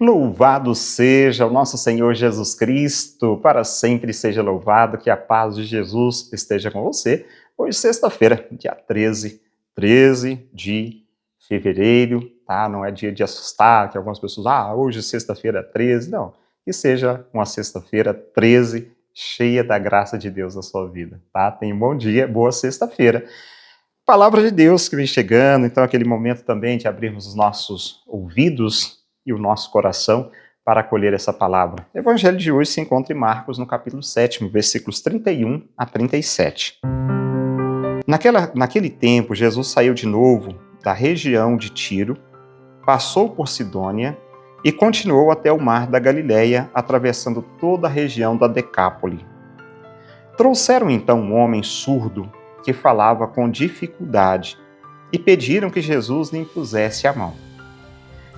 Louvado seja o nosso Senhor Jesus Cristo, para sempre seja louvado, que a paz de Jesus esteja com você. Hoje, sexta-feira, dia 13 de fevereiro, tá? Não é dia de assustar, que algumas pessoas, hoje sexta-feira 13, não. Que seja uma sexta-feira 13, cheia da graça de Deus na sua vida, tá? Tenha um bom dia, boa sexta-feira. Palavra de Deus que vem chegando, então aquele momento também de abrirmos os nossos ouvidos e o nosso coração para acolher essa palavra. O evangelho de hoje se encontra em Marcos, no capítulo 7, versículos 31 a 37. Naquele tempo, Jesus saiu de novo da região de Tiro, passou por Sidônia e continuou até o mar da Galileia, atravessando toda a região da Decápole. Trouxeram então um homem surdo que falava com dificuldade e pediram que Jesus lhe impusesse a mão.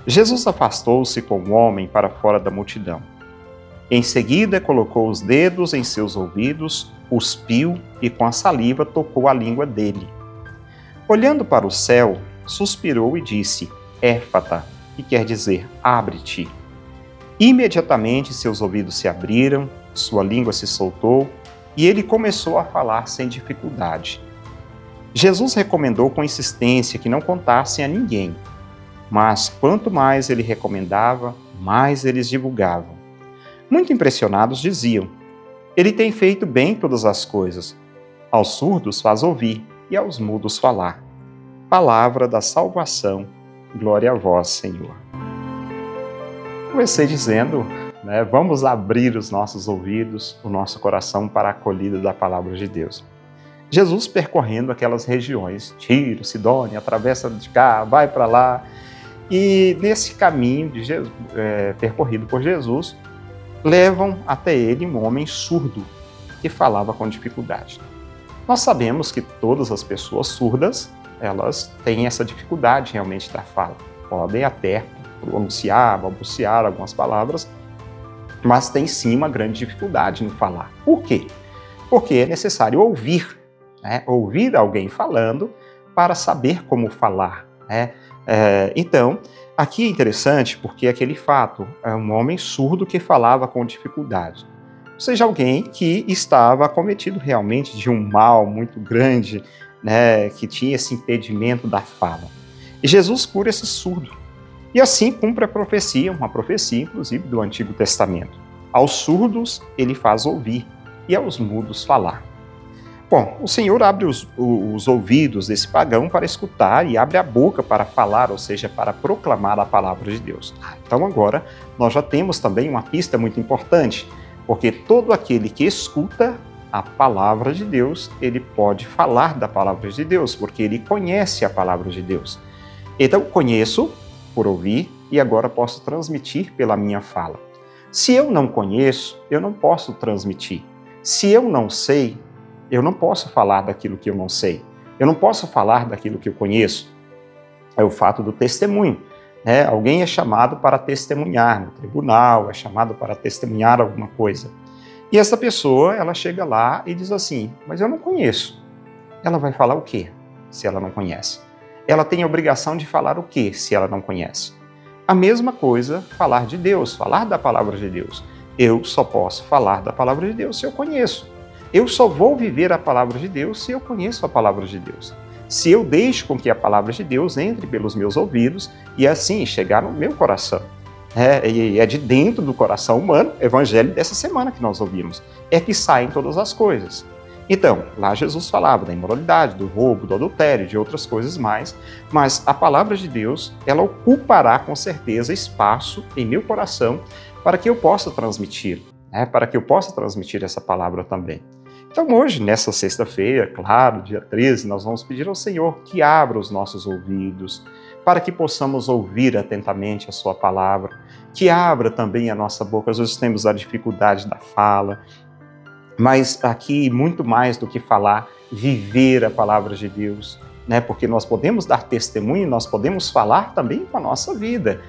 Jesus afastou-se com o homem para fora da multidão. Em seguida, colocou os dedos em seus ouvidos, cuspiu e com a saliva tocou a língua dele. Olhando para o céu, suspirou e disse, Éfata, que quer dizer, abre-te. Imediatamente seus ouvidos se abriram, sua língua se soltou e ele começou a falar sem dificuldade. Jesus recomendou com insistência que não contassem a ninguém, mas quanto mais ele recomendava, mais eles divulgavam. Muito impressionados diziam, ele tem feito bem todas as coisas. Aos surdos faz ouvir e aos mudos falar. Palavra da salvação, glória a vós, Senhor. Comecei dizendo, vamos abrir os nossos ouvidos, o nosso coração para a acolhida da palavra de Deus. Jesus percorrendo aquelas regiões, Tiro, Sidônia, atravessa de cá, vai para lá, e nesse caminho percorrido por Jesus, levam até ele um homem surdo que falava com dificuldade. Nós sabemos que todas as pessoas surdas, elas têm essa dificuldade realmente da fala. Podem até pronunciar, balbuciar algumas palavras, mas tem sim uma grande dificuldade em falar. Por quê? Porque é necessário ouvir, ouvir alguém falando para saber como falar, Então, aqui é interessante porque aquele fato é um homem surdo que falava com dificuldade. Ou seja, alguém que estava acometido realmente de um mal muito grande, que tinha esse impedimento da fala. E Jesus cura esse surdo. E assim cumpre a profecia, uma profecia inclusive do Antigo Testamento. Aos surdos ele faz ouvir e aos mudos falar. Bom, o Senhor abre os ouvidos desse pagão para escutar e abre a boca para falar, ou seja, para proclamar a palavra de Deus. Então agora nós já temos também uma pista muito importante, porque todo aquele que escuta a palavra de Deus, ele pode falar da palavra de Deus, porque ele conhece a palavra de Deus. Então conheço por ouvir e agora posso transmitir pela minha fala. Se eu não conheço, eu não posso transmitir. Se eu não sei, eu não posso falar daquilo que eu não sei. Eu não posso falar daquilo que eu conheço. É o fato do testemunho. Alguém é chamado para testemunhar no tribunal, é chamado para testemunhar alguma coisa. E essa pessoa, ela chega lá e diz assim, mas eu não conheço. Ela vai falar o quê, se ela não conhece? Ela tem a obrigação de falar o quê, se ela não conhece? A mesma coisa, falar de Deus, falar da palavra de Deus. Eu só posso falar da palavra de Deus se eu conheço. Eu só vou viver a palavra de Deus se eu conheço a palavra de Deus. Se eu deixo com que a palavra de Deus entre pelos meus ouvidos e assim chegar no meu coração. É de dentro do coração humano, o evangelho dessa semana que nós ouvimos, é que saem todas as coisas. Então, lá Jesus falava da imoralidade, do roubo, do adultério, de outras coisas mais, mas a palavra de Deus, ela ocupará com certeza espaço em meu coração para que eu possa transmitir, para que eu possa transmitir essa palavra também. Então hoje, nessa sexta-feira, claro, dia 13, nós vamos pedir ao Senhor que abra os nossos ouvidos, para que possamos ouvir atentamente a sua palavra, que abra também a nossa boca. Às vezes temos a dificuldade da fala, mas aqui, muito mais do que falar, viver a palavra de Deus, porque nós podemos dar testemunho, nós podemos falar também com a nossa vida.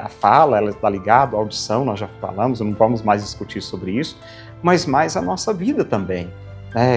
A fala, ela está ligada à audição, nós já falamos, não vamos mais discutir sobre isso, mas mais a nossa vida também.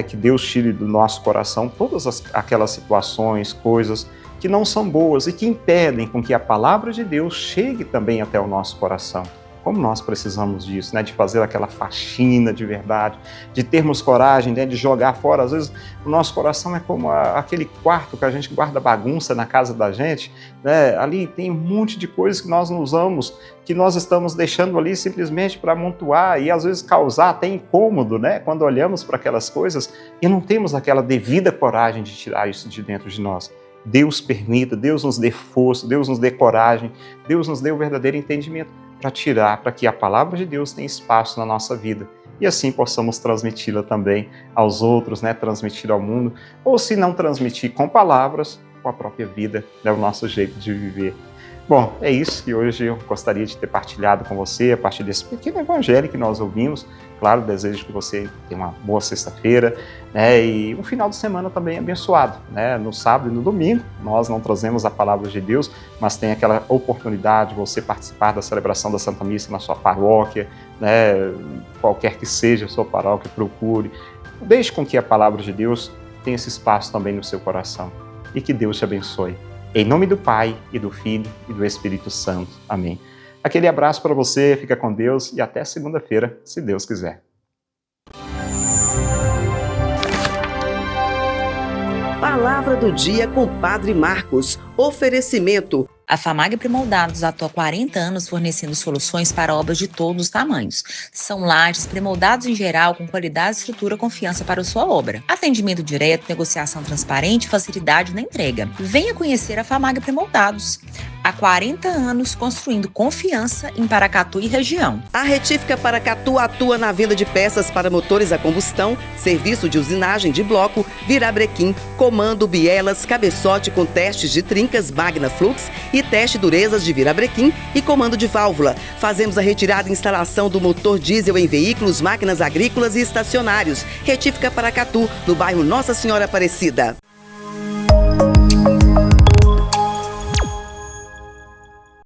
Que Deus tire do nosso coração todas aquelas situações, coisas que não são boas e que impedem com que a palavra de Deus chegue também até o nosso coração. Como nós precisamos disso, né? De fazer aquela faxina de verdade, de termos coragem, né? De jogar fora. Às vezes o nosso coração é como aquele quarto que a gente guarda bagunça na casa da gente, né? Ali tem um monte de coisas que nós não usamos, que nós estamos deixando ali simplesmente para amontoar e às vezes causar até incômodo, né? Quando olhamos para aquelas coisas e não temos aquela devida coragem de tirar isso de dentro de nós. Deus permita, Deus nos dê força, Deus nos dê coragem, Deus nos dê o verdadeiro entendimento para tirar, para que a palavra de Deus tenha espaço na nossa vida e assim possamos transmiti-la também aos outros, né? Transmitir ao mundo, ou se não transmitir com palavras, com a própria vida, né? O nosso jeito de viver. Bom, é isso que hoje eu gostaria de ter partilhado com você a partir desse pequeno evangelho que nós ouvimos. Claro, desejo que você tenha uma boa sexta-feira, né, e um final de semana também abençoado, né? No sábado e no domingo nós não trazemos a palavra de Deus, mas tem aquela oportunidade de você participar da celebração da Santa Missa na sua paróquia, né? Qualquer que seja a sua paróquia, procure. Deixe com que a palavra de Deus tenha esse espaço também no seu coração e que Deus te abençoe. Em nome do Pai, e do Filho, e do Espírito Santo. Amém. Aquele abraço para você, fica com Deus e até segunda-feira, se Deus quiser. Palavra do dia com Padre Marcos. Oferecimento. A FAMAG Premoldados atua há 40 anos fornecendo soluções para obras de todos os tamanhos. São lajes premoldados em geral com qualidade, estrutura e confiança para a sua obra. Atendimento direto, negociação transparente e facilidade na entrega. Venha conhecer a FAMAG Premoldados. Há 40 anos construindo confiança em Paracatu e região. A Retífica Paracatu atua na venda de peças para motores a combustão, serviço de usinagem de bloco, virabrequim, comando, bielas, cabeçote com testes de trincas, Magna Flux e teste durezas de virabrequim e comando de válvula. Fazemos a retirada e instalação do motor diesel em veículos, máquinas agrícolas e estacionários. Retífica Paracatu, no bairro Nossa Senhora Aparecida.